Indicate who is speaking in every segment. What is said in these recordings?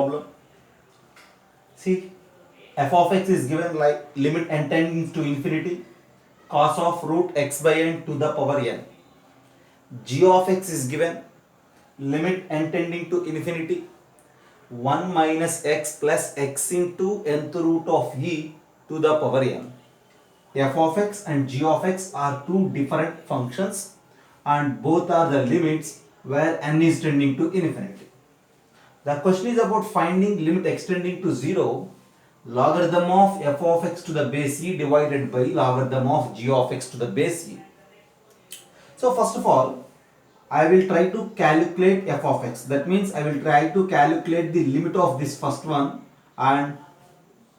Speaker 1: problem. See, f of x is given like limit n tending to infinity cos of root x by n to the power n. G of x is given limit n tending to infinity 1 minus x plus x into nth root of e to the power n. F of x and g of x are two different functions and both are the limits where n is tending to infinity. The question is about finding limit extending to 0, logarithm of f of x to the base e divided by logarithm of g of x to the base e. So first of all, I will try to calculate f of x. That means I will try to calculate the limit of this first one and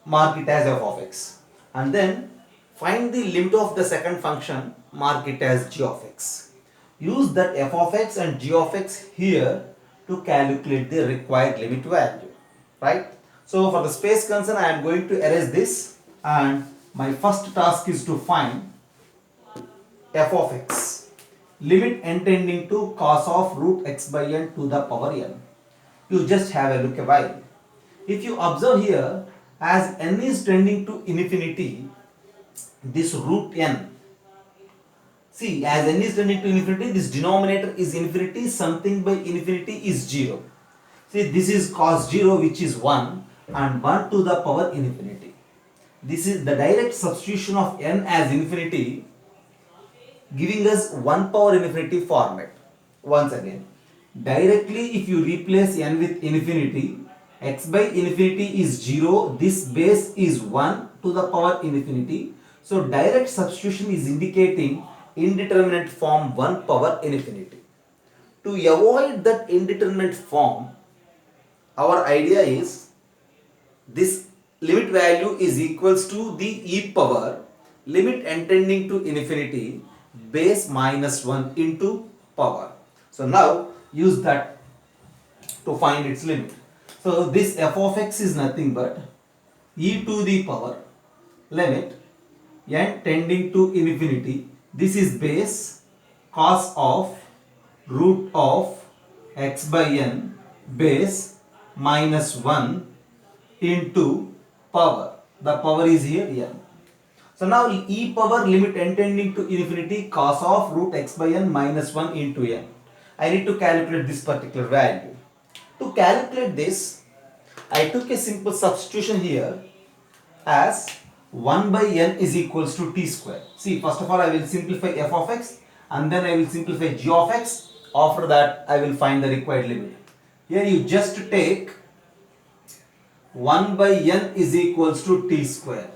Speaker 1: mark it as f of x. And then find the limit of the second function, mark it as g of x. Use that f of x and g of x here to calculate the required limit value. Right? So for the space concern, I am going to erase this and my first task is to find f of x. Limit n tending to cos of root x by n to the power n. You just have a look a while. If you observe here, as n is tending to infinity, this root n, see, as n is tending to infinity, this denominator is infinity, something by infinity is 0. See, this is cos 0 which is 1 and 1 to the power infinity. This is the direct substitution of n as infinity, giving us 1 power infinity format. Once again, directly if you replace n with infinity, x by infinity is 0, this base is 1 to the power infinity. So direct substitution is indicating indeterminate form 1 power infinity. To avoid that indeterminate form, our idea is this limit value is equals to the e power limit n tending to infinity base minus 1 into power. So now use that to find its limit. So this f of x is nothing but e to the power limit n tending to infinity. This is base cos of root of x by n base minus 1 into power. The power is here n. So now e power limit n tending to infinity cos of root x by n minus 1 into n. I need to calculate this particular value. To calculate this, I took a simple substitution here as 1 by n is equals to t square. See, first of all I will simplify f of x and then I will simplify g of x. After that I will find the required limit. Here you just take 1 by n is equals to t square.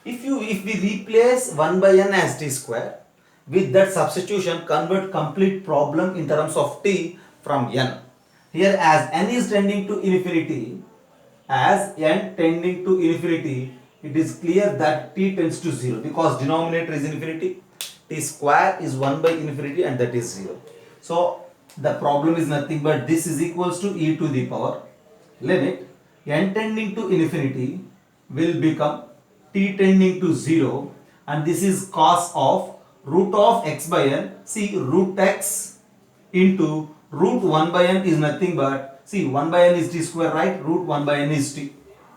Speaker 1: If we replace 1 by n as t square, with that substitution convert complete problem in terms of t from n. Here as n is tending to infinity, it is clear that t tends to 0 because denominator is infinity. T square is 1 by infinity and that is 0. So the problem is nothing but this is equals to e to the power limit n tending to infinity will become t tending to 0 and this is cos of root of x by n. See, root x into root 1 by n is nothing but, see, 1 by n is t square, right? Root 1 by n is t.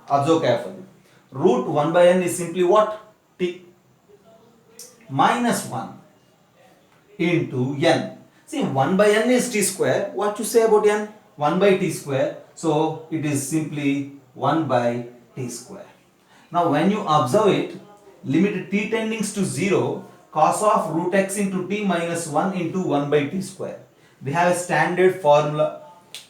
Speaker 1: Observe carefully. Root 1 by n is simply what? T. Minus 1 into n. See, 1 by n is t square. What you say about n? 1 by t square. So it is simply 1 by t square. Now when you observe it, limit t tending to 0, cos of root x into t minus 1 into 1 by t square. We have a standard formula.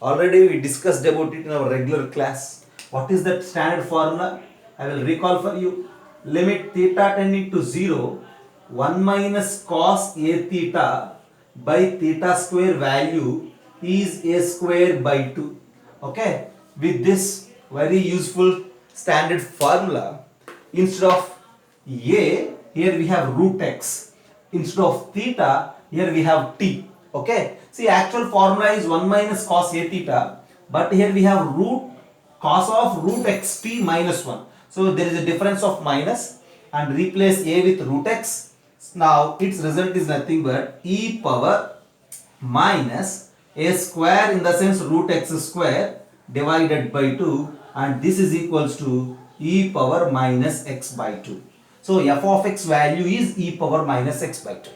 Speaker 1: Already we discussed about it in our regular class. What is that standard formula? I will recall for you. Limit theta tending to 0, 1 minus cos a theta by theta square value is a square by 2. Okay. With this very useful standard formula, instead of a, here we have root x. Instead of theta, here we have t. Okay. See, actual formula is 1 minus cos a theta, but here we have root cos of root xt minus 1. So there is a difference of minus and replace a with root x. Now its result is nothing but e power minus a square in the sense root x square divided by 2, and this is equals to e power minus x by 2. So f of x value is e power minus x by 2.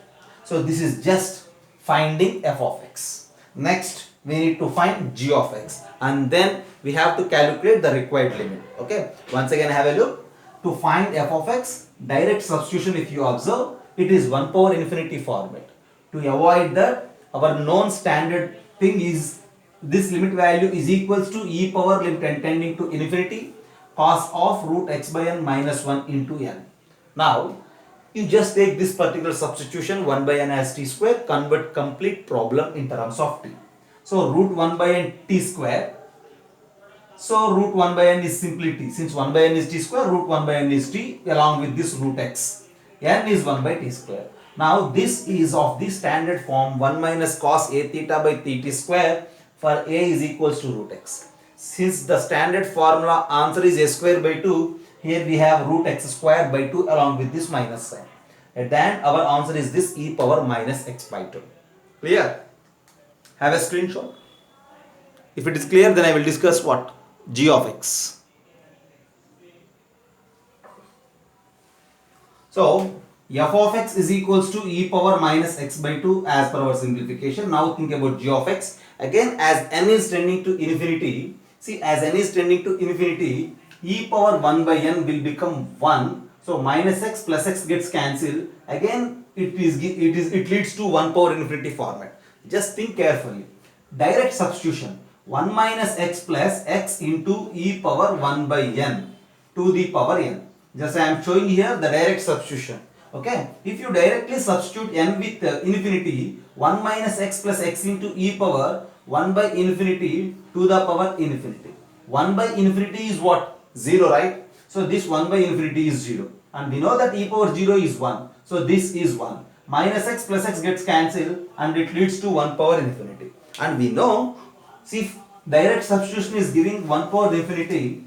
Speaker 1: So this is just finding f of x. Next we need to find g of x, and then we have to calculate the required limit. Okay, once again have a look. To find f of x, direct substitution, if you observe, it is 1 power infinity format. To avoid that, our known standard thing is this limit value is equals to e power limit n tending to infinity cos of root x by n minus 1 into n. Now you just take this particular substitution, 1 by n as t square, convert complete problem in terms of t. So root 1 by n t square. So root 1 by n is simply t. Since 1 by n is t square, root 1 by n is t along with this root x. N is 1 by t square. Now this is of the standard form 1 minus cos a theta by tt square for a is equals to root x. Since the standard formula answer is a square by 2, here we have root x square by 2 along with this minus sign. At the end our answer is this e power minus x by 2. Clear? Have a screenshot. If it is clear, then I will discuss what? G of x. So f of x is equals to e power minus x by 2 as per our simplification. Now think about g of x. Again, as n is tending to infinity, see, as n is tending to infinity, e power 1 by n will become 1. So minus x plus x gets cancelled. Again, it leads to 1 power infinity format. Just think carefully. Direct substitution. 1 minus x plus x into e power 1 by n to the power n. Just I am showing here the direct substitution. Okay, if you directly substitute n with infinity, 1 minus x plus x into e power 1 by infinity to the power infinity. 1 by infinity is what? 0, right? So this 1 by infinity is 0. And we know that e power 0 is 1. So this is 1. Minus x plus x gets cancelled and it leads to 1 power infinity. And we know, see, direct substitution is giving 1 power infinity.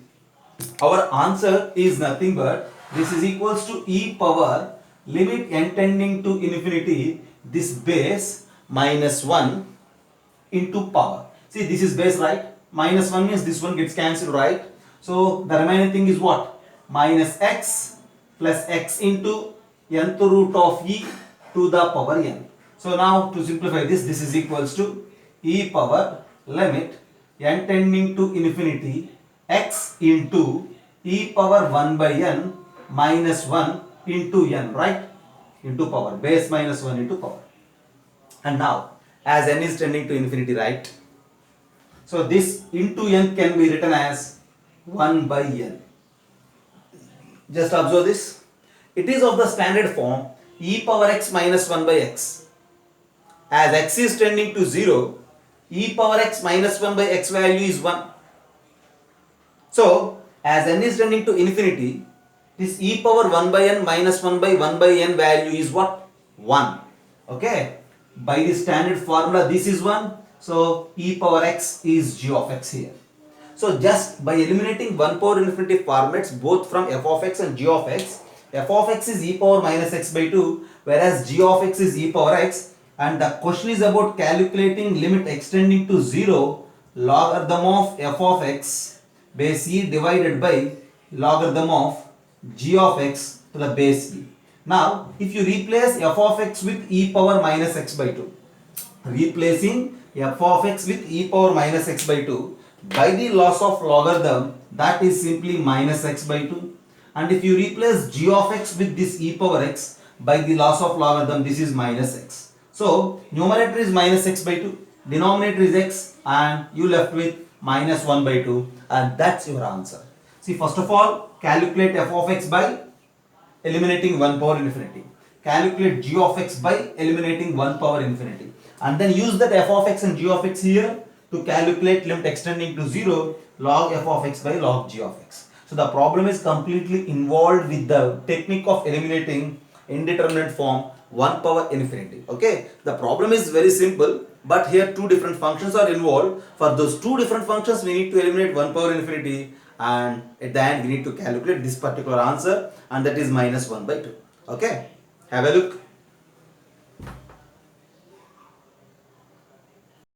Speaker 1: Our answer is nothing but this is equals to e power limit n tending to infinity, this base minus 1 into power. See, this is base, right? Minus 1 means this one gets cancelled, right? So the remaining thing is what? Minus x plus x into nth root of e to the power n. So now to simplify this, this is equals to e power limit n tending to infinity x into e power 1 by n minus 1 into n, right? Into power, base minus 1 into power. And now as n is tending to infinity, right? So this into n can be written as 1 by n. Just observe this. It is of the standard form e power x minus 1 by x. As x is tending to 0, e power x minus 1 by x value is 1. So as n is tending to infinity, this e power 1 by n minus 1 by n value is what? 1. Okay. By the standard formula, this is 1. So e power x is g of x here. So just by eliminating 1 power infinity formats both from f of x and g of x, f of x is e power minus x by 2, whereas g of x is e power x, and the question is about calculating limit extending to 0 logarithm of f of x base e divided by logarithm of g of x to the base e. Now if you replace f of x with e power minus x by 2, replacing f of x with e power minus x by 2 by the loss of logarithm, that is simply minus x by 2, and if you replace g of x with this e power x by the loss of logarithm, this is minus x. So numerator is minus x by 2, denominator is x, and you left with minus 1 by 2, and that's your answer. See, first of all, calculate f of x by eliminating 1 power infinity. Calculate g of x by eliminating 1 power infinity. And then use that f of x and g of x here to calculate limit extending to 0 log f of x by log g of x. So the problem is completely involved with the technique of eliminating indeterminate form 1 power infinity. Okay, the problem is very simple, but here two different functions are involved. For those two different functions, we need to eliminate 1 power infinity, and at the end we need to calculate this particular answer, and that is minus 1 by 2. Okay, have a look.